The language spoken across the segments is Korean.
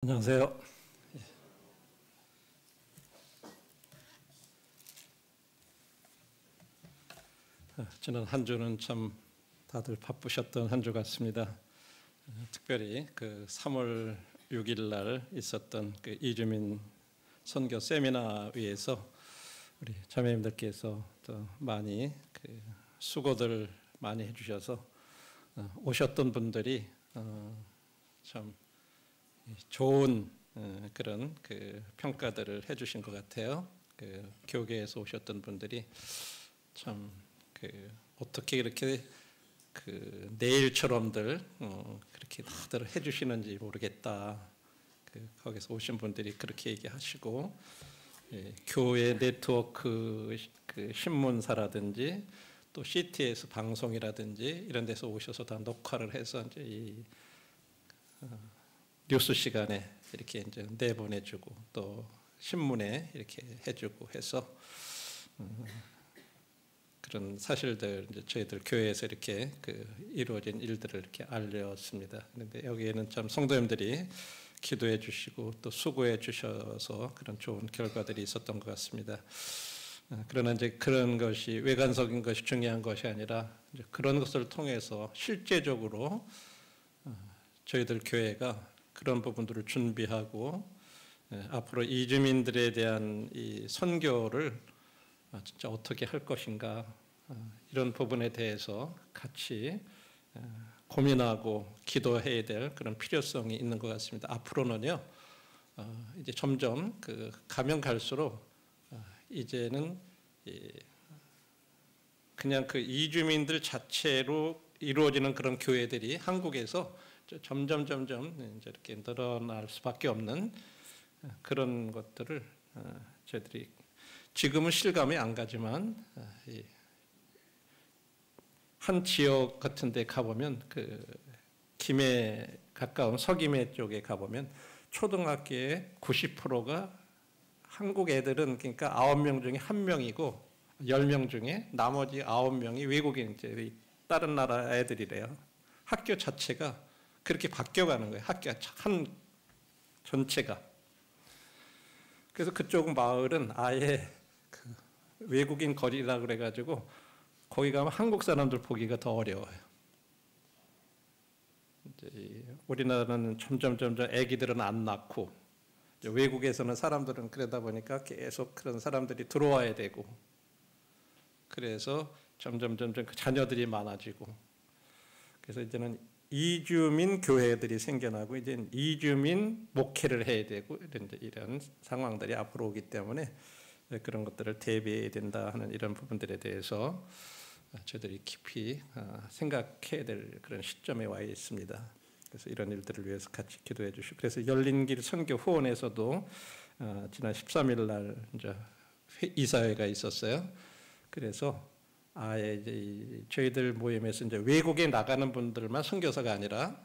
안녕하세요. 지난 한 주는 참 다들 바쁘셨던 한 주 같습니다. 특별히 그 3월 6일 날 있었던 그 이주민 선교 세미나 위에서 우리 자매님들께서 또 많이 그 수고들 많이 해주셔서 오셨던 분들이 참 좋은 그런 그 평가들을 해주신 것 같아요. 그 교계에서 오셨던 분들이 참 그 어떻게 이렇게 그 내일처럼들 그렇게 다들 해주시는지 모르겠다. 그 거기서 오신 분들이 그렇게 얘기하시고, 교회 네트워크 그 신문사라든지 또 CTS 방송이라든지 이런 데서 오셔서 다 녹화를 해서 이제 이 뉴스 시간에 이렇게 이제 내보내주고 또 신문에 이렇게 해주고 해서 그런 사실들 이제 저희들 교회에서 이렇게 그 이루어진 일들을 이렇게 알렸습니다. 그런데 여기에는 참 성도님들이 기도해 주시고 또 수고해 주셔서 그런 좋은 결과들이 있었던 것 같습니다. 그러나 이제 그런 것이 외관적인 것이 중요한 것이 아니라 이제 그런 것을 통해서 실제적으로 저희들 교회가 그런 부분들을 준비하고 앞으로 이주민들에 대한 이 선교를 진짜 어떻게 할 것인가 이런 부분에 대해서 같이 고민하고 기도해야 될 그런 필요성이 있는 것 같습니다. 앞으로는요 이제 점점 그 가면 갈수록 이제는 그냥 그 이주민들 자체로 이루어지는 그런 교회들이 한국에서 점점 이제 이렇게 늘어날 수밖에 없는 그런 것들을 저희들이 지금은 실감이 안 가지만 한 지역 같은 데 가보면 그 김해 가까운 서김해 쪽에 가보면 초등학교의 90%가 한국 애들은 그러니까 9명 중에 1명이고 10명 중에 나머지 9명이 외국인들이 다른 나라 애들이래요. 학교 자체가 그렇게 바뀌어가는 거예요. 학교 한 전체가. 그래서 그쪽 마을은 아예 그 외국인 거리라 그래가지고 거기 가면 한국 사람들 보기가 더 어려워요. 이제 우리나라는 점점 아기들은 안 낳고 외국에서는 사람들은 그러다 보니까 계속 그런 사람들이 들어와야 되고 그래서 점점 그 자녀들이 많아지고 그래서 이제는 이주민 교회들이 생겨나고 이제 이주민 목회를 해야 되고 이런 상황들이 앞으로 오기 때문에 그런 것들을 대비해야 된다 하는 이런 부분들에 대해서 저희들이 깊이 생각해야 될 그런 시점에 와 있습니다. 그래서 이런 일들을 위해서 같이 기도해 주시고 그래서 열린 길 선교 후원에서도 지난 13일 날 이제 이사회가 있었어요. 그래서 아예 이제 저희들 모임에서 이제 외국에 나가는 분들만 선교사가 아니라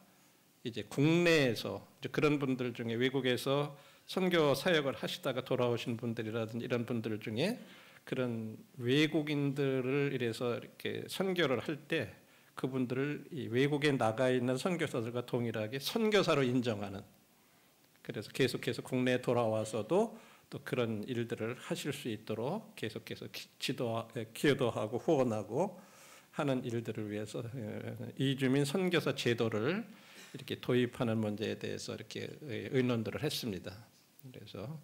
이제 국내에서 이제 그런 분들 중에 외국에서 선교 사역을 하시다가 돌아오신 분들이라든지 이런 분들 중에 그런 외국인들을 이래서 이렇게 선교를 할 때 그분들을 이 외국에 나가 있는 선교사들과 동일하게 선교사로 인정하는 그래서 계속해서 국내에 돌아와서도 또 그런 일들을 하실 수 있도록 계속해서 기도하고 후원하고 하는 일들을 위해서 이주민 선교사 제도를 이렇게 도입하는 문제에 대해서 이렇게 의논들을 했습니다. 그래서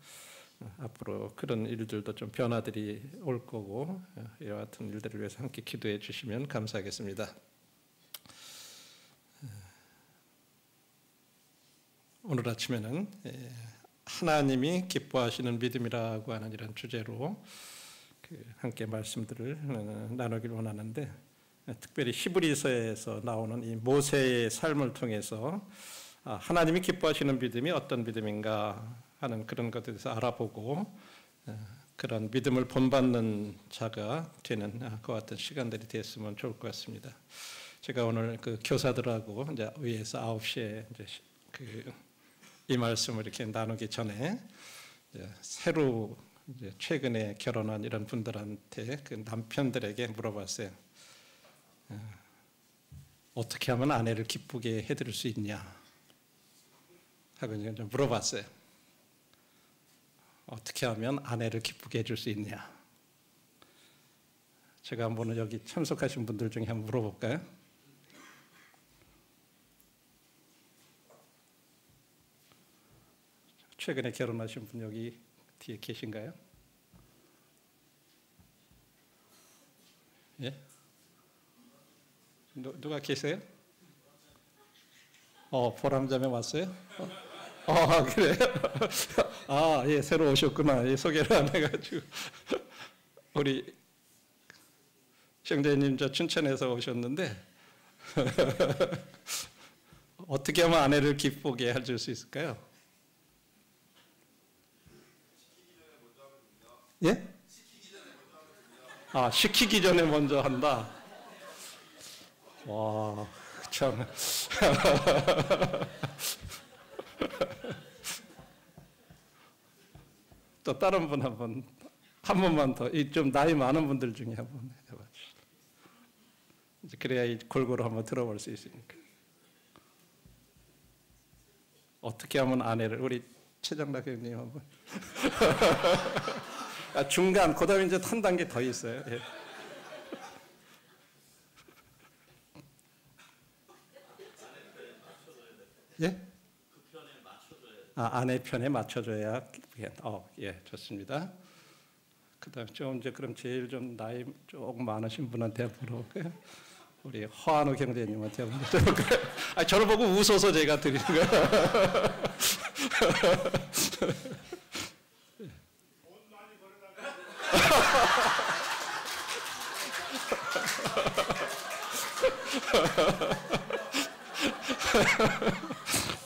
앞으로 그런 일들도 좀 변화들이 올 거고 이와 같은 일들을 위해서 함께 기도해 주시면 감사하겠습니다. 오늘 아침에는 하나님이 기뻐하시는 믿음이라고 하는 이런 주제로 함께 말씀들을 나누길 원하는데 특별히 히브리서에서 나오는 이 모세의 삶을 통해서 하나님이 기뻐하시는 믿음이 어떤 믿음인가 하는 그런 것에 대해서 알아보고 그런 믿음을 본받는 자가 되는 그와 같은 시간들이 됐으면 좋을 것 같습니다. 제가 오늘 그 교사들하고 이제 위에서 9시에 이제 이 말씀을 이렇게 나누기 전에 이제 새로 이제 최근에 결혼한 이런 분들한테 그 남편들에게 물어봤어요. 어떻게 하면 아내를 기쁘게 해드릴 수 있냐 하고 이제 좀 물어봤어요. 어떻게 하면 아내를 기쁘게 해줄 수 있냐? 제가 한번 여기 참석하신 분들 중에 한번 물어볼까요? 최근에 결혼하신 분 여기 뒤에 계신가요? 예? 누가 계세요? 보람잠에 왔어요? 그래요? 예, 새로 오셨구나. 예, 소개를 안 해가지고. 우리 형제님 저 춘천에서 오셨는데 어떻게 하면 아내를 기쁘게 해줄 수 있을까요? 예? 시키기 전에 먼저 한다. 와, 참. 또 다른 분 한 번만 더, 좀 나이 많은 분들 중에 한번 해봐 주시죠. 이제 그래야 이 골고루 한번 들어볼 수 있으니까. 어떻게 하면 아내를, 우리 최정락 형님 한번. 중간, 그 다음에 이제 한 단계 더 있어요. 예. 예? 아내 편에 맞춰줘야. 예, 좋습니다. 그다음 좀 이제 그럼 제일 좀 나이 조금 많으신 분한테 물어볼까요? 우리 허한우 경제님한테 한번 물어볼까요? 저를 보고 웃어서 제가 드리는 거예요.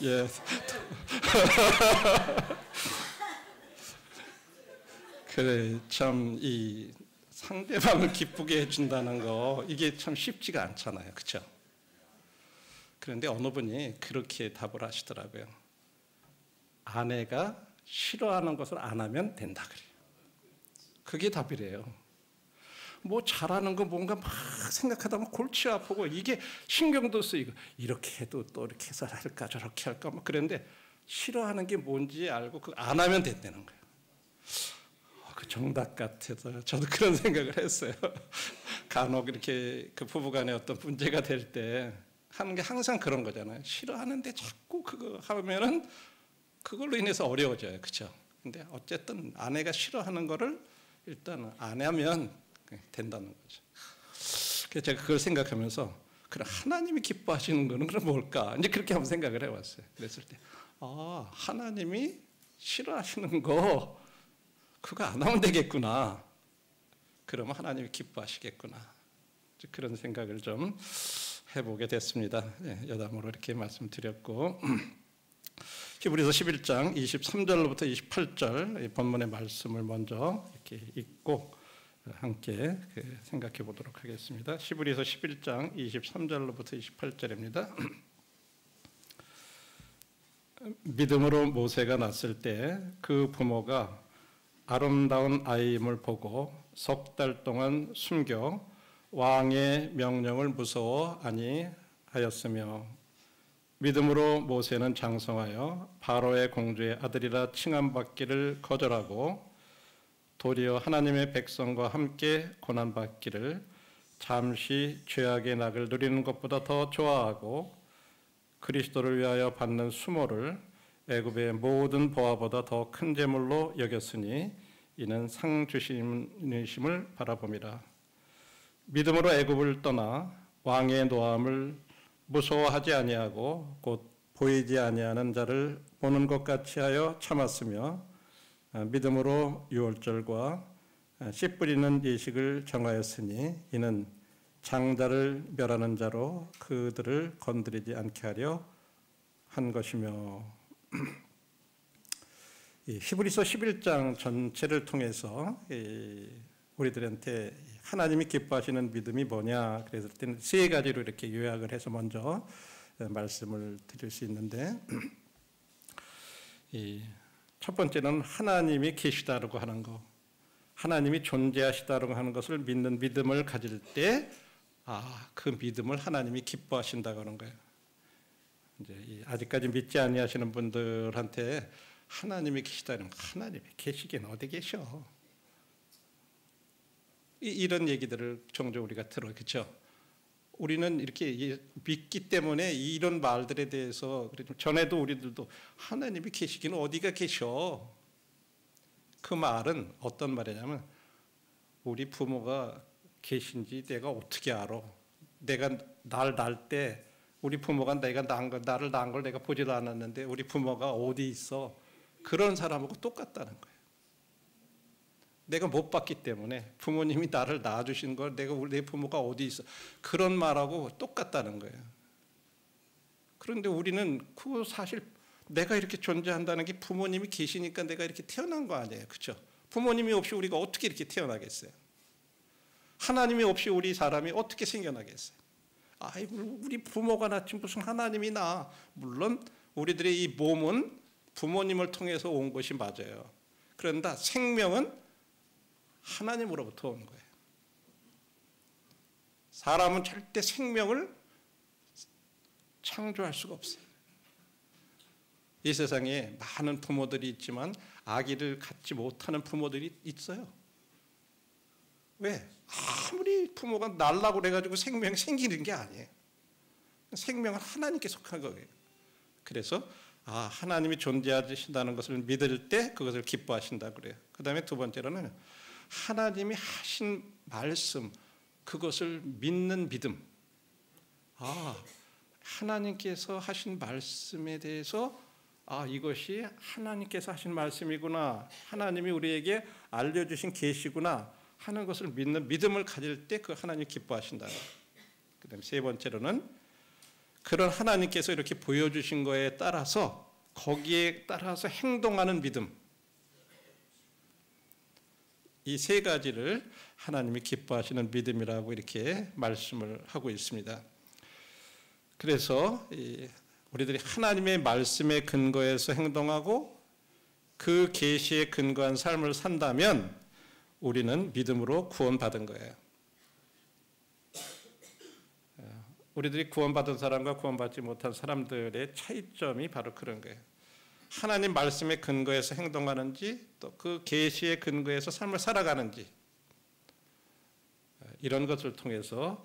예. 그래, 참 이 상대방을 기쁘게 해준다는 거 이게 참 쉽지가 않잖아요, 그렇죠? 그런데 어느 분이 그렇게 답을 하시더라고요. 아내가 싫어하는 것을 안 하면 된다 그래요. 그게 답이래요. 뭐 잘하는 거 뭔가 막 생각하다 보면 골치 아프고 이게 신경도 쓰이고 이렇게 해도 또 이렇게 해서 할까 저렇게 할까 막 그런데 싫어하는 게 뭔지 알고 그 안 하면 된다는 거예요. 그 정답 같아서 저도 그런 생각을 했어요. 간혹 이렇게 그 부부간에 어떤 문제가 될 때 하는 게 항상 그런 거잖아요. 싫어하는데 자꾸 그거 하면은 그걸로 인해서 어려워져요, 그렇죠? 근데 어쨌든 아내가 싫어하는 거를 일단 안 하면 된다는 거죠. 그래서 제가 그걸 생각하면서 그럼 하나님이 기뻐하시는 거는 그럼 뭘까? 이제 그렇게 한번 생각을 해봤어요. 그랬을 때 하나님이 싫어하시는 거 그거 안 하면 되겠구나. 그러면 하나님이 기뻐하시겠구나. 그런 생각을 좀 해보게 됐습니다. 여담으로 이렇게 말씀드렸고 히브리서 11장 23절로부터 28절 본문의 말씀을 먼저 이렇게 읽고 함께 생각해 보도록 하겠습니다. 히브리서 11장 23절로부터 28절입니다. 믿음으로 모세가 낳았을 때 그 부모가 아름다운 아이임을 보고 석 달 동안 숨겨 왕의 명령을 무서워 아니하였으며 믿음으로 모세는 장성하여 바로의 공주의 아들이라 칭함받기를 거절하고 도리어 하나님의 백성과 함께 고난받기를 잠시 죄악의 낙을 누리는 것보다 더 좋아하고 그리스도를 위하여 받는 수모를 애굽의 모든 보화보다 더 큰 재물로 여겼으니 이는 상 주심을 바라봄이라. 믿음으로 애굽을 떠나 왕의 노함을 무서워하지 아니하고 곧 보이지 아니하는 자를 보는 것 같이 하여 참았으며 믿음으로 유월절과 씨 뿌리는 예식을 정하였으니 이는 장자를 멸하는 자로 그들을 건드리지 않게 하려 한 것이며. 히브리서 11장 전체를 통해서 우리들한테 하나님이 기뻐하시는 믿음이 뭐냐 그랬을 때는 세 가지로 이렇게 요약을 해서 먼저 말씀을 드릴 수 있는데 첫 번째는 하나님이 계시다라고 하는 거, 하나님이 존재하시다라고 하는 것을 믿는 믿음을 가질 때 그 믿음을 하나님이 기뻐하신다고 하는 거예요. 이제 아직까지 믿지 아니하시는 분들한테 하나님이 계시다는 하나님이 계시긴 어디 계셔? 이런 얘기들을 종종 우리가 들어요. 그렇죠? 우리는 이렇게 믿기 때문에 이런 말들에 대해서 전에도 우리들도 하나님이 계시기는 어디가 계셔? 그 말은 어떤 말이냐면 우리 부모가 계신지 내가 어떻게 알아? 내가 날 낳을 때 우리 부모가 나를 낳은 걸 내가 보지도 않았는데 우리 부모가 어디 있어? 그런 사람하고 똑같다는 거예요. 내가 못 봤기 때문에 부모님이 나를 낳아주신 걸 내 부모가 어디 있어? 그런 말하고 똑같다는 거예요. 그런데 우리는 그 사실 내가 이렇게 존재한다는 게 부모님이 계시니까 내가 이렇게 태어난 거 아니에요. 그렇죠? 부모님이 없이 우리가 어떻게 이렇게 태어나겠어요? 하나님이 없이 우리 사람이 어떻게 생겨나겠어요? 아이고 우리 부모가 낳지 무슨 하나님이 나. 물론 우리들의 이 몸은 부모님을 통해서 온 것이 맞아요. 그런데 생명은 하나님으로부터 온 거예요. 사람은 절대 생명을 창조할 수가 없어요. 이 세상에 많은 부모들이 있지만 아기를 갖지 못하는 부모들이 있어요. 왜? 아무리 부모가 날라고 그래가지고 생명이 생기는 게 아니에요. 생명은 하나님께 속한 거예요. 그래서 하나님이 존재하신다는 것을 믿을 때 그것을 기뻐하신다 그래요. 그 다음에 두 번째로는 하나님이 하신 말씀, 그것을 믿는 믿음. 하나님께서 하신 말씀에 대해서 이것이 하나님께서 하신 말씀이구나, 하나님이 우리에게 알려주신 계시구나 하는 것을 믿는 믿음을 가질 때 그 하나님 기뻐하신다. 그 다음에 세 번째로는 그런 하나님께서 이렇게 보여주신 거에 따라서 거기에 따라서 행동하는 믿음. 이 세 가지를 하나님이 기뻐하시는 믿음이라고 이렇게 말씀을 하고 있습니다. 그래서 우리들이 하나님의 말씀에 근거해서 행동하고 그 계시에 근거한 삶을 산다면 우리는 믿음으로 구원받은 거예요. 우리들이 구원받은 사람과 구원받지 못한 사람들의 차이점이 바로 그런 거예요. 하나님 말씀에 근거해서 행동하는지 또 그 계시에 근거해서 삶을 살아가는지 이런 것을 통해서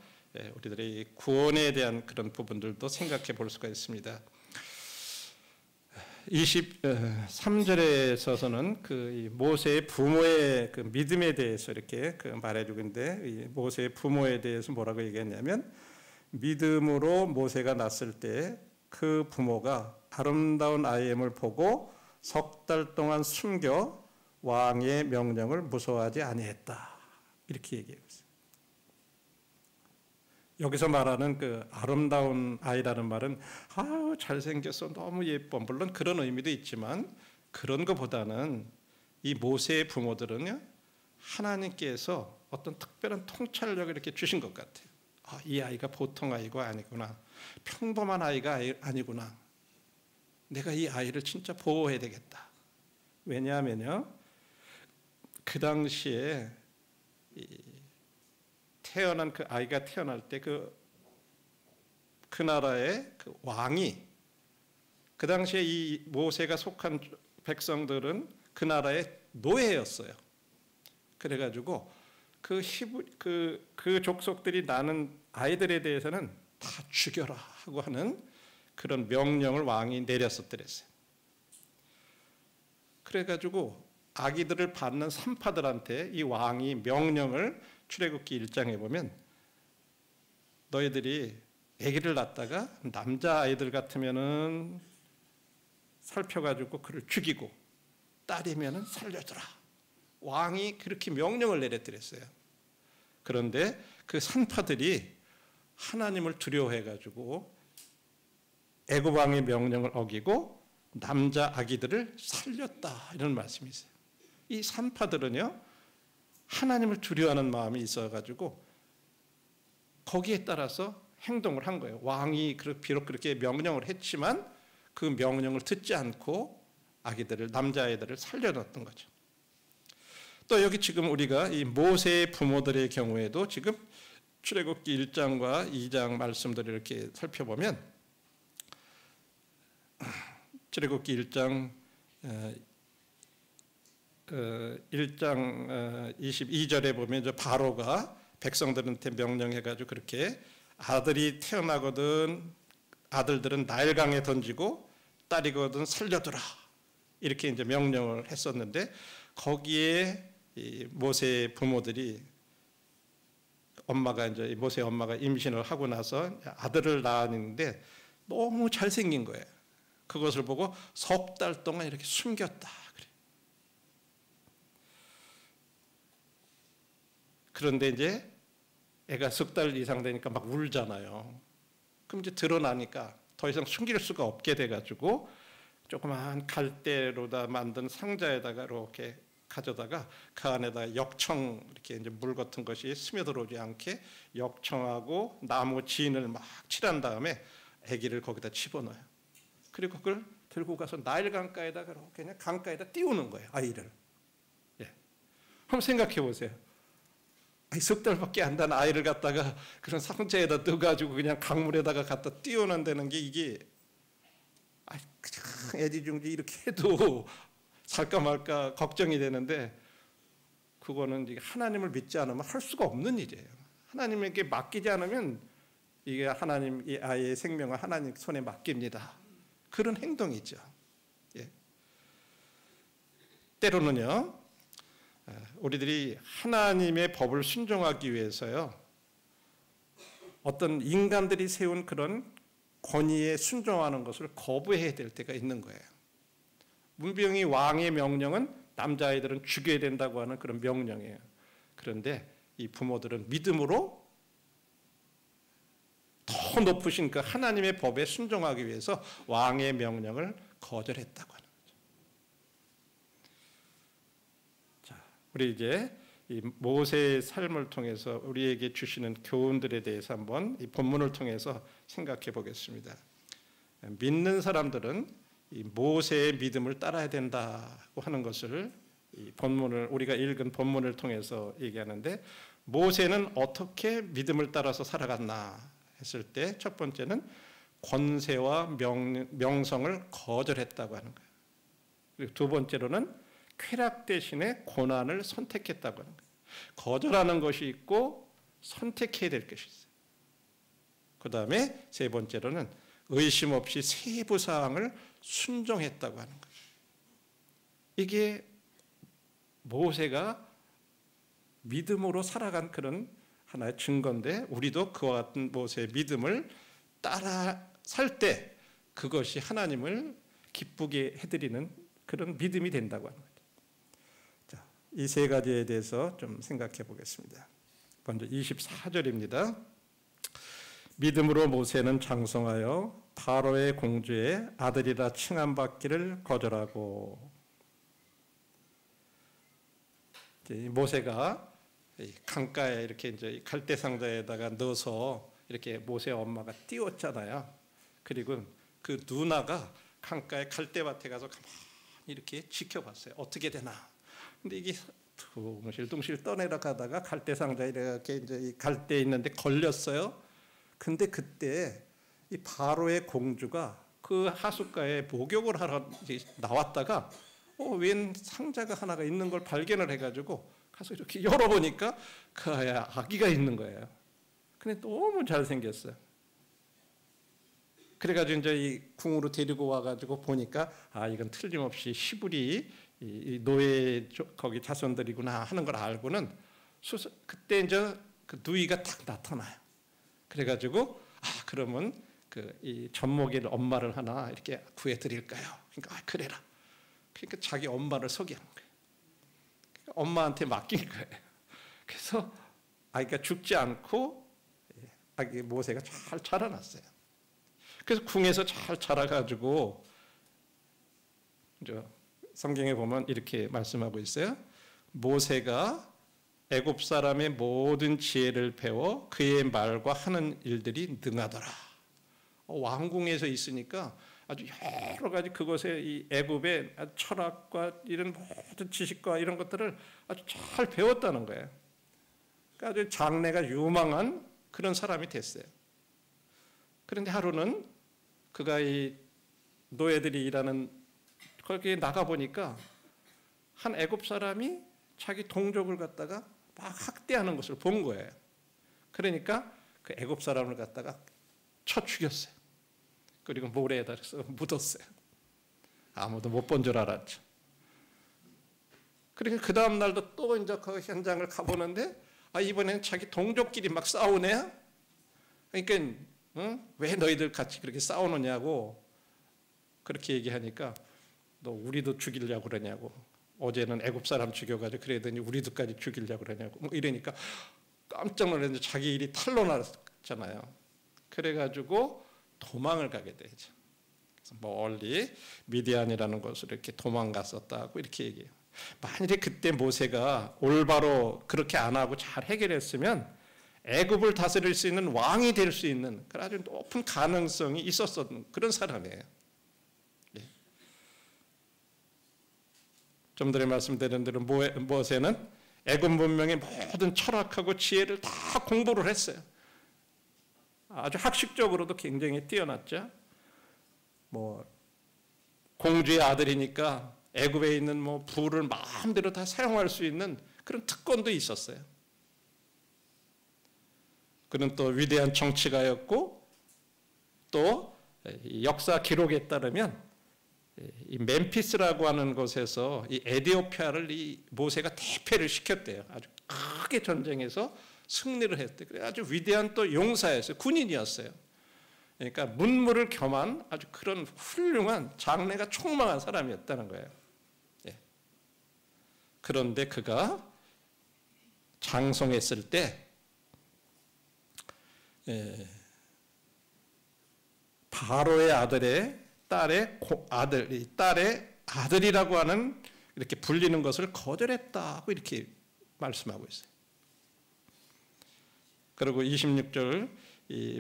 우리들의 구원에 대한 그런 부분들도 생각해 볼 수가 있습니다. 23절에서는 그 모세의 부모의 그 믿음에 대해서 이렇게 말해주고 있는데 모세의 부모에 대해서 뭐라고 얘기했냐면 믿음으로 모세가 낳았을 때 그 부모가 아름다운 아이엠을 보고 석 달 동안 숨겨 왕의 명령을 무서워하지 아니했다. 이렇게 얘기하고 있어요. 여기서 말하는 그 아름다운 아이라는 말은 잘생겼어, 너무 예뻐, 물론 그런 의미도 있지만 그런 것보다는 이 모세의 부모들은요, 하나님께서 어떤 특별한 통찰력을 이렇게 주신 것 같아요. 이 아이가 보통 아이가 아니구나, 평범한 아이가 아니구나, 내가 이 아이를 진짜 보호해야 되겠다. 왜냐하면요, 그 당시에 태어난 그 아이가 태어날 때 그 나라의 그 왕이, 그 당시에 이 모세가 속한 백성들은 그 나라의 노예였어요. 그래가지고 그 족속들이 낳는 아이들에 대해서는 다 죽여라 하고 하는 그런 명령을 왕이 내렸었더랬어요. 그래가지고 아기들을 받는 산파들한테 이 왕이 명령을, 출애굽기 1장에 보면 너희들이 아기를 낳다가 남자아이들 같으면은 살펴가지고 그를 죽이고 딸이면은 살려주라. 왕이 그렇게 명령을 내렸더랬어요. 그런데 그 산파들이 하나님을 두려워해가지고 애굽 왕의 명령을 어기고 남자 아기들을 살렸다, 이런 말씀이 있어요. 이 산파들은요, 하나님을 두려워하는 마음이 있어가지고 거기에 따라서 행동을 한 거예요. 왕이 비록 그렇게 명령을 했지만 그 명령을 듣지 않고 아기들을, 남자아이들을 살려놨던 거죠. 또 여기 지금 우리가 이 모세의 부모들의 경우에도 지금 출애굽기 1장과 2장 말씀들을 이렇게 살펴보면 출애굽기 1장 22절에 보면 저 바로가 백성들한테 명령해가지고 그렇게 아들이 태어나거든 아들들은 나일강에 던지고 딸이거든 살려두라 이렇게 이제 명령을 했었는데 거기에 이 모세의 부모들이 모세 엄마가 임신을 하고 나서 아들을 낳았는데 너무 잘생긴 거예요. 그것을 보고 석 달 동안 이렇게 숨겼다. 그런데 이제 애가 석 달 이상 되니까 막 울잖아요. 그럼 이제 드러나니까 더 이상 숨길 수가 없게 돼가지고 조그마한 갈대로다 만든 상자에다가 이렇게 가져다가 그 안에다가 역청 이렇게 이제 물 같은 것이 스며들어오지 않게 역청하고 나무 진을 막 칠한 다음에 아기를 거기다 집어넣어요. 그리고 그걸 들고 가서 나일강가에다가 이렇게 그냥 강가에다 띄우는 거예요. 아이를. 예. 한번 생각해 보세요. 석 달밖에 안 된 아이를 갖다가 그런 상자에다 넣어가지고 그냥 강물에다가 갖다 띄워놓는다는 게 이게 그냥 애지중지 이렇게 해도 살까 말까 걱정이 되는데 그거는 하나님을 믿지 않으면 할 수가 없는 일이에요. 하나님에게 맡기지 않으면 이게 하나님 이 아이의 생명을 하나님 손에 맡깁니다. 그런 행동이죠. 예. 때로는요. 우리들이 하나님의 법을 순종하기 위해서요. 어떤 인간들이 세운 그런 권위에 순종하는 것을 거부해야 될 때가 있는 거예요. 문병이 왕의 명령은 남자아이들은 죽여야 된다고 하는 그런 명령이에요. 그런데 이 부모들은 믿음으로 더 높으신 그 하나님의 법에 순종하기 위해서 왕의 명령을 거절했다고 하는 거죠. 자, 우리 이제 이 모세의 삶을 통해서 우리에게 주시는 교훈들에 대해서 한번 이 본문을 통해서 생각해 보겠습니다. 믿는 사람들은 이 모세의 믿음을 따라야 된다고 하는 것을 이 본문을 우리가 읽은 본문을 통해서 얘기하는데 모세는 어떻게 믿음을 따라서 살아갔나 했을 때 첫 번째는 권세와 명성을 거절했다고 하는 거예요. 그리고 두 번째로는 쾌락 대신에 고난을 선택했다고 하는 거예요. 거절하는 것이 있고 선택해야 될 것이 있어요. 그 다음에 세 번째로는 의심 없이 세부사항을 순종했다고 하는 거예요. 이게 모세가 믿음으로 살아간 그런 하나의 증거인데 우리도 그와 같은 모세의 믿음을 따라 살 때 그것이 하나님을 기쁘게 해드리는 그런 믿음이 된다고 하는 거죠. 자, 이 세 가지에 대해서 좀 생각해 보겠습니다. 먼저 24절입니다. 믿음으로 모세는 장성하여 바로의 공주의 아들이라 칭함받기를 거절하고 모세가 강가에 이렇게 이제 갈대 상자에다가 넣어서 이렇게 모세 엄마가 띄웠잖아요. 그리고 그 누나가 강가에 갈대밭에 가서 가만히 이렇게 지켜봤어요. 어떻게 되나. 근데 이게 둥실둥실 떠내려가다가 갈대 상자에 이렇게 이제 갈대에 있는데 걸렸어요. 근데 그때 이 바로의 공주가 그 하숫가에 목욕을 하러 나왔다가 웬 상자가 하나가 있는 걸 발견을 해가지고 가서 이렇게 열어보니까 그 아기가 있는 거예요. 근데 너무 잘생겼어요. 그래가지고 이제 이 궁으로 데리고 와가지고 보니까 이건 틀림없이 히브리 이 노예 거기 자손들이구나 하는 걸 알고는 그때 이제 그 누이가 딱 나타나요. 그래가지고 그러면 그 이 젖먹일 엄마를 하나 이렇게 구해드릴까요? 그러니까 그래라. 그러니까 자기 엄마를 소개한 거예요. 그러니까 엄마한테 맡긴 거예요. 그래서 아기가 죽지 않고 아기 모세가 잘 자라났어요. 그래서 궁에서 잘 자라가지고 성경에 보면 이렇게 말씀하고 있어요. 모세가 애굽 사람의 모든 지혜를 배워 그의 말과 하는 일들이 능하더라. 왕궁에서 있으니까 아주 여러 가지 그것에 이 애굽의 철학과 이런 모든 지식과 이런 것들을 아주 잘 배웠다는 거예요. 그러니까 아주 장래가 유망한 그런 사람이 됐어요. 그런데 하루는 그가 이 노예들이 일하는 거기에 나가 보니까 한 애굽 사람이 자기 동족을 갖다가 막 학대하는 것을 본 거예요. 그러니까 그 애굽 사람을 갖다가 쳐 죽였어요. 그리고 모래에다 묻었어요. 아무도 못 본 줄 알았죠. 그러니까 그 다음 날도 또 이제 그 현장을 가보는데 이번에는 자기 동족끼리 막 싸우네. 그러니까 왜 너희들 같이 그렇게 싸우느냐고 그렇게 얘기하니까 너 우리도 죽이려고 그러냐고. 어제는 애굽 사람 죽여가지고 그러더니 우리도까지 죽이려고 그러냐고. 뭐 이러니까 깜짝 놀랐는데 자기 일이 탄로났잖아요. 그래가지고 도망을 가게 되죠. 그래서 멀리 미디안이라는 곳으로 이렇게 도망갔었다고 이렇게 얘기해요. 만일에 그때 모세가 올바로 그렇게 안 하고 잘 해결했으면 애굽을 다스릴 수 있는 왕이 될 수 있는 아주 높은 가능성이 있었던 그런 사람이에요. 좀 전에 말씀드린 대로 모세는 애굽 문명의 모든 철학하고 지혜를 다 공부를 했어요. 아주 학식적으로도 굉장히 뛰어났죠. 공주의 아들이니까 애굽에 있는 부를 마음대로 다 사용할 수 있는 그런 특권도 있었어요. 그는 또 위대한 정치가였고 또 역사 기록에 따르면 이 멤피스라고 하는 곳에서 이 에디오피아를 이 모세가 대패를 시켰대요. 아주 크게 전쟁에서 승리를 했대. 그래 아주 위대한 또 용사였어요. 군인이었어요. 그러니까 문무를 겸한 아주 그런 훌륭한 장래가 촉망한 사람이었다는 거예요. 그런데 그가 장성했을 때 바로의 딸의 아들이라고 하는 이렇게 불리는 것을 거절했다고 이렇게 말씀하고 있어요. 그리고 26절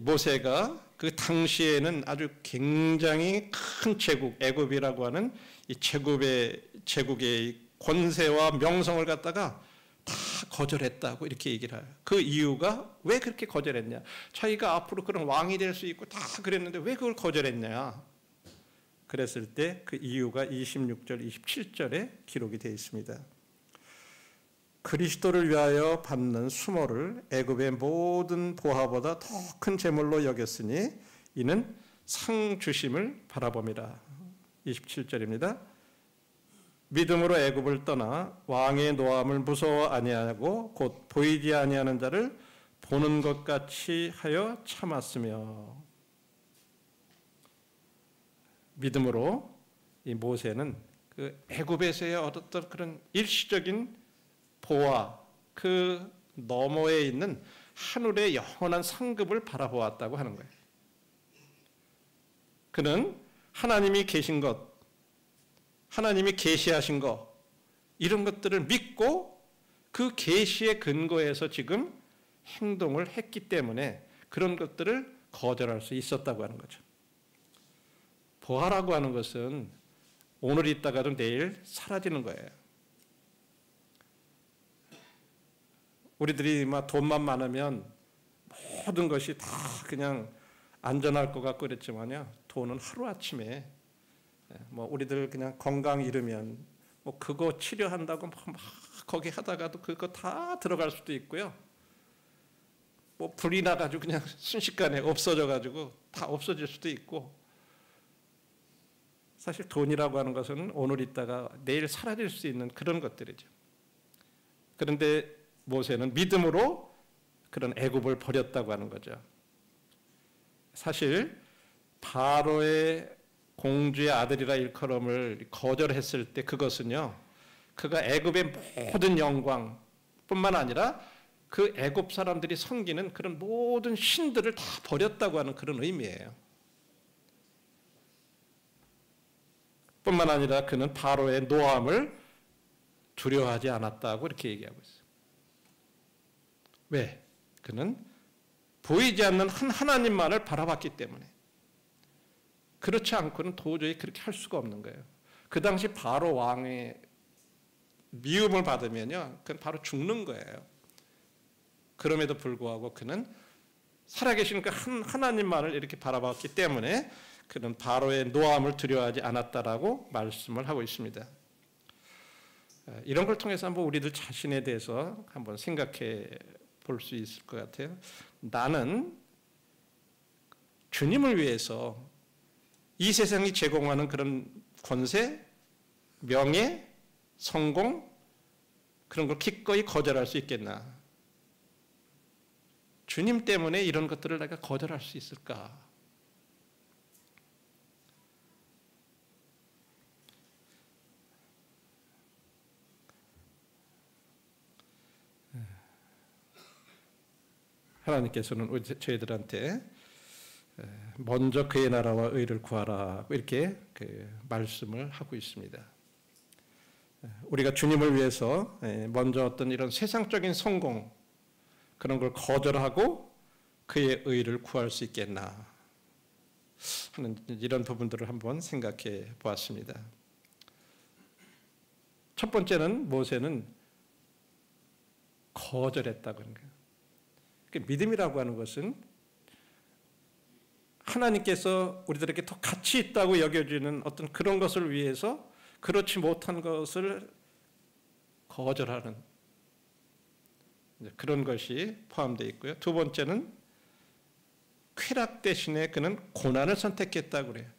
모세가 그 당시에는 아주 굉장히 큰 제국 애굽이라고 하는 이 제국의 권세와 명성을 갖다가 다 거절했다고 이렇게 얘기를 해요. 그 이유가 왜 그렇게 거절했냐? 자기가 앞으로 그런 왕이 될 수 있고 다 그랬는데 왜 그걸 거절했냐? 그랬을 때 그 이유가 26절, 27절에 기록이 되어 있습니다. 그리스도를 위하여 받는 수모를 애굽의 모든 보화보다 더 큰 재물로 여겼으니 이는 상 주심을 바라봄이라. 27절입니다. 믿음으로 애굽을 떠나 왕의 노함을 무서워 아니하고 곧 보이지 아니하는 자를 보는 것 같이 하여 참았으며. 믿음으로 이 모세는 그 애굽에서의 얻었던 그런 일시적인 보화, 그 너머에 있는 하늘의 영원한 상급을 바라보았다고 하는 거예요. 그는 하나님이 계신 것, 하나님이 계시하신 것, 이런 것들을 믿고 그 계시의 근거에서 지금 행동을 했기 때문에 그런 것들을 거절할 수 있었다고 하는 거죠. 보화라고 하는 것은 오늘 있다가도 내일 사라지는 거예요. 우리들이 막 돈만 많으면 모든 것이 다 그냥 안전할 것 같고 그랬지만요, 돈은 하루아침에 우리들 그냥 건강 잃으면 그거 치료한다고 막 거기 하다가도 그거 다 들어갈 수도 있고요. 불이 나가지고 그냥 순식간에 없어져가지고 다 없어질 수도 있고. 사실 돈이라고 하는 것은 오늘 있다가 내일 사라질 수 있는 그런 것들이죠. 그런데 모세는 믿음으로 그런 애굽을 버렸다고 하는 거죠. 사실 바로의 공주의 아들이라 일컬음을 거절했을 때 그것은요, 그가 애굽의 모든 영광뿐만 아니라 그 애굽 사람들이 섬기는 그런 모든 신들을 다 버렸다고 하는 그런 의미예요. 뿐만 아니라 그는 바로의 노함을 두려워하지 않았다고 이렇게 얘기하고 있어요. 왜? 그는 보이지 않는 한 하나님만을 바라봤기 때문에. 그렇지 않고는 도저히 그렇게 할 수가 없는 거예요. 그 당시 바로 왕의 미움을 받으면요, 그건 바로 죽는 거예요. 그럼에도 불구하고 그는 살아계신 그 한 하나님만을 이렇게 바라봤기 때문에 그런 바로의 노함을 두려워하지 않았다라고 말씀을 하고 있습니다. 이런 걸 통해서 한번 우리들 자신에 대해서 한번 생각해 볼 수 있을 것 같아요. 나는 주님을 위해서 이 세상이 제공하는 그런 권세, 명예, 성공 그런 걸 기꺼이 거절할 수 있겠나? 주님 때문에 이런 것들을 내가 거절할 수 있을까? 하나님께서는 저희들한테 먼저 그의 나라와 의를 구하라 이렇게 말씀을 하고 있습니다. 우리가 주님을 위해서 먼저 어떤 이런 세상적인 성공 그런 걸 거절하고 그의 의를 구할 수 있겠나 하는 이런 부분들을 한번 생각해 보았습니다. 첫 번째는 모세는 거절했다고 하는 거예요. 믿음이라고 하는 것은 하나님께서 우리들에게 더 가치 있다고 여겨지는 어떤 그런 것을 위해서 그렇지 못한 것을 거절하는 그런 것이 포함되어 있고요. 두 번째는 쾌락 대신에 그는 고난을 선택했다고 그래요.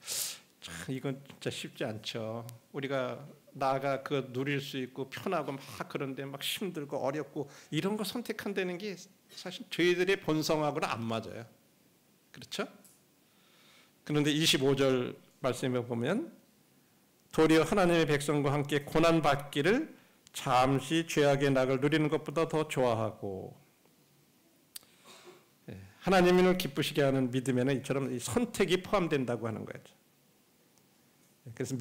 참 이건 진짜 쉽지 않죠. 우리가 나가 그 누릴 수 있고 편하고 막 그런데 막 힘들고 어렵고 이런 거 선택한다는 게 사실 저희들의 본성하고는 안 맞아요. 그렇죠? 그런데 25절 말씀에 보면 도리어 하나님의 백성과 함께 고난받기를 잠시 죄악의 낙을 누리는 것보다 더 좋아하고 하나님을 기쁘시게 하는 믿음에는 이처럼 선택이 포함된다고 하는 거죠. 그래서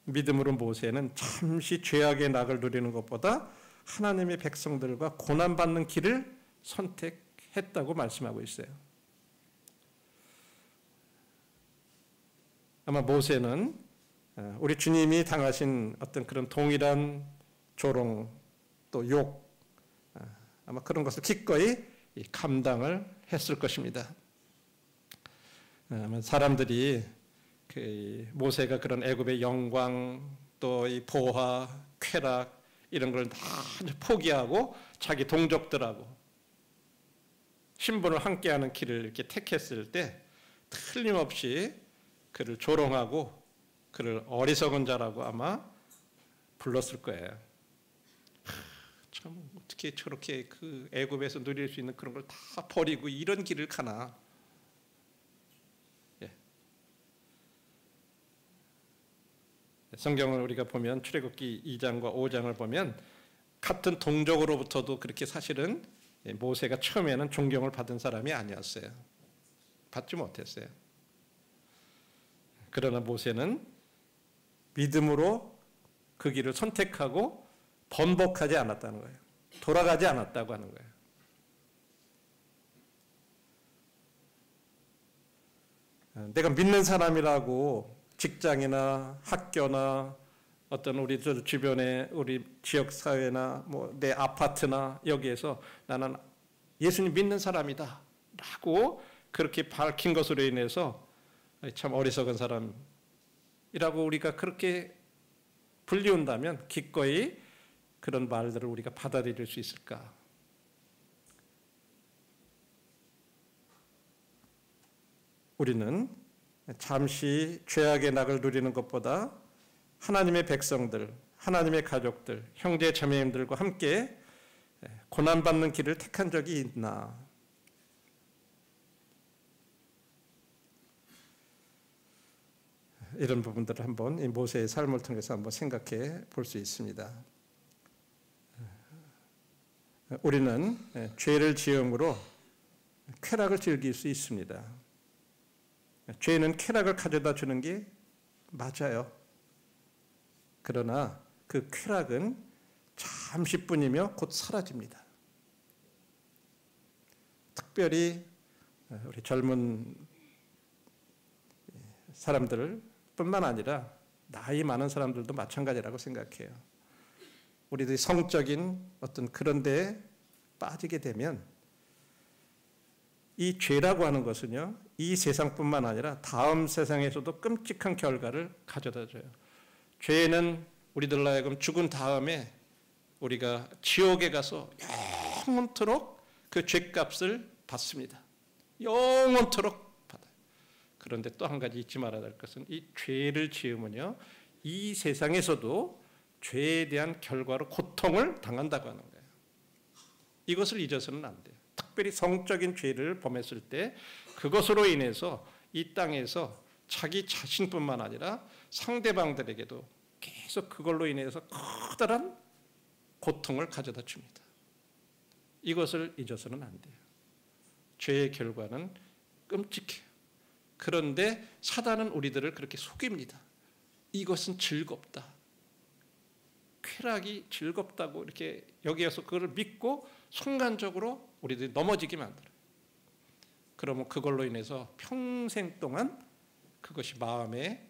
믿음으로 모세는 잠시 죄악의 낙을 누리는 것보다 하나님의 백성들과 고난받는 길을 선택했다고 말씀하고 있어요. 아마 모세는 우리 주님이 당하신 어떤 그런 동일한 조롱 또 욕 아마 그런 것을 기꺼이 감당을 했을 것입니다. 아마 사람들이 모세가 그런 애굽의 영광 또 이 보화, 쾌락 이런 걸 다 포기하고 자기 동족들하고 신분을 함께하는 길을 이렇게 택했을 때 틀림없이 그를 조롱하고 그를 어리석은 자라고 아마 불렀을 거예요. 참 어떻게 저렇게 그 애굽에서 누릴 수 있는 그런 걸 다 버리고 이런 길을 가나. 예. 성경을 우리가 보면 출애굽기 2장과 5장을 보면 같은 동족으로부터도 그렇게 사실은 모세가 처음에는 존경을 받은 사람이 아니었어요. 받지 못했어요. 그러나 모세는 믿음으로 그 길을 선택하고 번복하지 않았다는 거예요. 돌아가지 않았다고 하는 거예요. 내가 믿는 사람이라고 직장이나 학교나 어떤 우리 주변의 우리 지역 사회나 뭐 내 아파트나 여기에서 나는 예수님 믿는 사람이다 라고 그렇게 밝힌 것으로 인해서 참 어리석은 사람이라고 우리가 그렇게 불리운다면 기꺼이 그런 말들을 우리가 받아들일 수 있을까? 우리는 잠시 죄악의 낙을 누리는 것보다 하나님의 백성들, 하나님의 가족들, 형제 자매님들과 함께 고난받는 길을 택한 적이 있나? 이런 부분들을 한번 이 모세의 삶을 통해서 한번 생각해 볼 수 있습니다. 우리는 죄를 지음으로 쾌락을 즐길 수 있습니다. 죄는 쾌락을 가져다 주는 게 맞아요. 그러나 그 쾌락은 잠시뿐이며 곧 사라집니다. 특별히 우리 젊은 사람들 뿐만 아니라 나이 많은 사람들도 마찬가지라고 생각해요. 우리들이 성적인 어떤 그런 데에 빠지게 되면 이 죄라고 하는 것은요, 이 세상뿐만 아니라 다음 세상에서도 끔찍한 결과를 가져다 줘요. 죄는 우리들로 하여금 죽은 다음에 우리가 지옥에 가서 영원토록 그 죄값을 받습니다. 영원토록 받아요. 그런데 또 한 가지 잊지 말아야 될 것은 이 죄를 지으면요, 이 세상에서도 죄에 대한 결과로 고통을 당한다고 하는 거예요. 이것을 잊어서는 안 돼요. 특별히 성적인 죄를 범했을 때 그것으로 인해서 이 땅에서 자기 자신뿐만 아니라 상대방들에게도 계속 그걸로 인해서 커다란 고통을 가져다 줍니다. 이것을 잊어서는 안 돼요. 죄의 결과는 끔찍해요. 그런데 사단은 우리들을 그렇게 속입니다. 이것은 즐겁다. 쾌락이 즐겁다고 이렇게 여기에서 그걸 믿고 순간적으로 우리들이 넘어지게 만들어요. 그러면 그걸로 인해서 평생 동안 그것이 마음에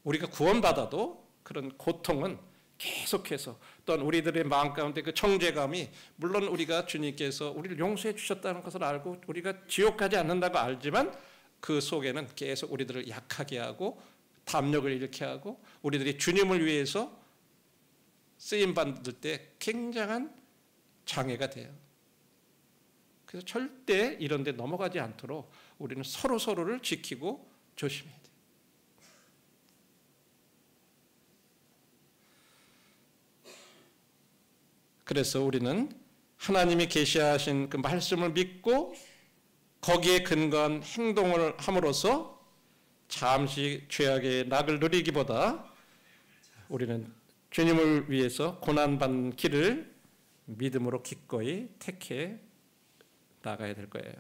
우리가 구원받아도 그런 고통은 계속해서 또한 우리들의 마음 가운데 그 정죄감이 물론 우리가 주님께서 우리를 용서해 주셨다는 것을 알고 우리가 지옥 가지 않는다고 알지만 그 속에는 계속 우리들을 약하게 하고 담력을 잃게 하고 우리들이 주님을 위해서 쓰임 받을 때 굉장한 장애가 돼요. 그래서 절대 이런 데 넘어가지 않도록 우리는 서로를 지키고 조심해야 돼요. 그래서 우리는 하나님이 계시하신 그 말씀을 믿고 거기에 근거한 행동을 함으로써 잠시 죄악의 낙을 누리기보다 우리는 주님을 위해서 고난받는 길을 믿음으로 기꺼이 택해 나가야 될 거예요.